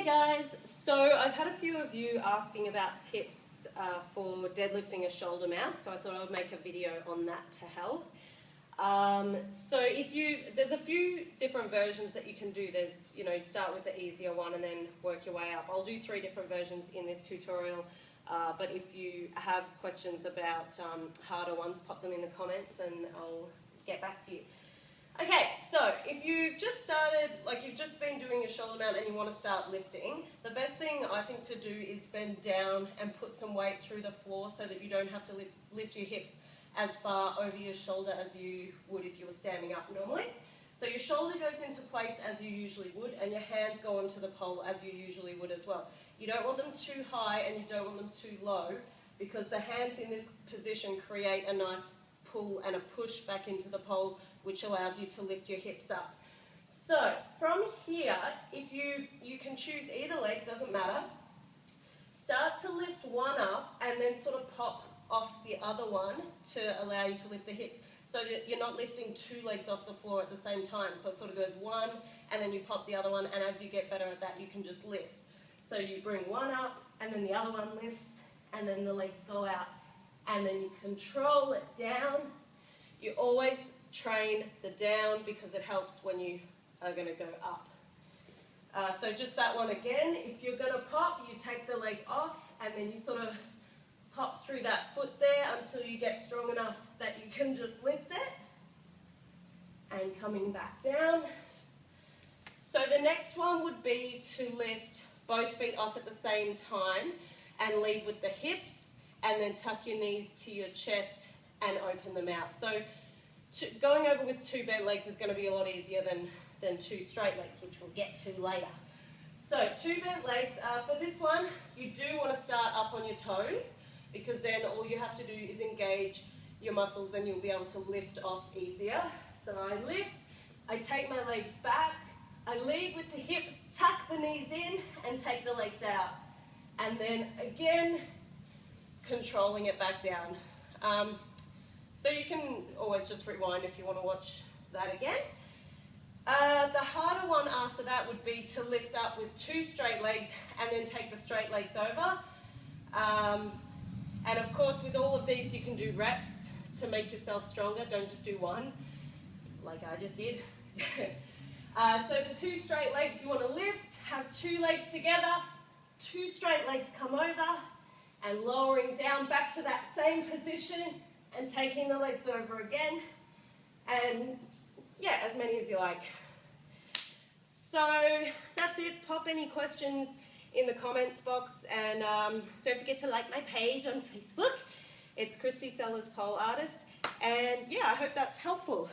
Hey guys, so I've had a few of you asking about tips for deadlifting a shoulder mount, so I thought I would make a video on that to help. There's a few different versions that you can do. There's, start with the easier one and then work your way up. I'll do 3 different versions in this tutorial, but if you have questions about harder ones, pop them in the comments and I'll get back to you. Okay, so if you've just started, you've just been doing your shoulder mount and you want to start lifting, the best thing I think to do is bend down and put some weight through the floor so that you don't have to lift your hips as far over your shoulder as you would if you were standing up normally. So your shoulder goes into place as you usually would and your hands go onto the pole as you usually would as well. You don't want them too high and you don't want them too low because the hands in this position create a nice pull and a push back into the pole, which allows you to lift your hips up. So from here, if you can choose either leg, doesn't matter. Start to lift one up and then sort of pop off the other one to allow you to lift the hips. So that you're not lifting 2 legs off the floor at the same time. So it sort of goes one and then you pop the other one, and as you get better at that, you can just lift. So you bring one up and then the other one lifts and then the legs go out. And then you control it down. You always train the down because it helps when you are going to go up. So just that one again. If you're going to pop, you take the leg off and then you sort of pop through that foot there until you get strong enough that you can just lift it. And coming back down. So the next one would be to lift both feet off at the same time and lead with the hips. And then tuck your knees to your chest and open them out. So going over with 2 bent legs is going to be a lot easier than 2 straight legs, which we'll get to later. So 2 bent legs. For this one, you do want to start up on your toes because then all you have to do is engage your muscles and you'll be able to lift off easier. So I lift, I take my legs back, I lead with the hips, tuck the knees in and take the legs out. And then again, controlling it back down. So you can always just rewind if you want to watch that again. The harder one after that would be to lift up with 2 straight legs and then take the straight legs over. And of course with all of these you can do reps to make yourself stronger. Don't just do one like I just did. So the 2 straight legs you want to lift, have 2 legs together, 2 straight legs come over, and lowering down back to that same position and taking the legs over again. And yeah, as many as you like. So that's it. Pop any questions in the comments box and don't forget to like my page on Facebook. It's Kristy Sellars Pole Artist. And yeah, I hope that's helpful.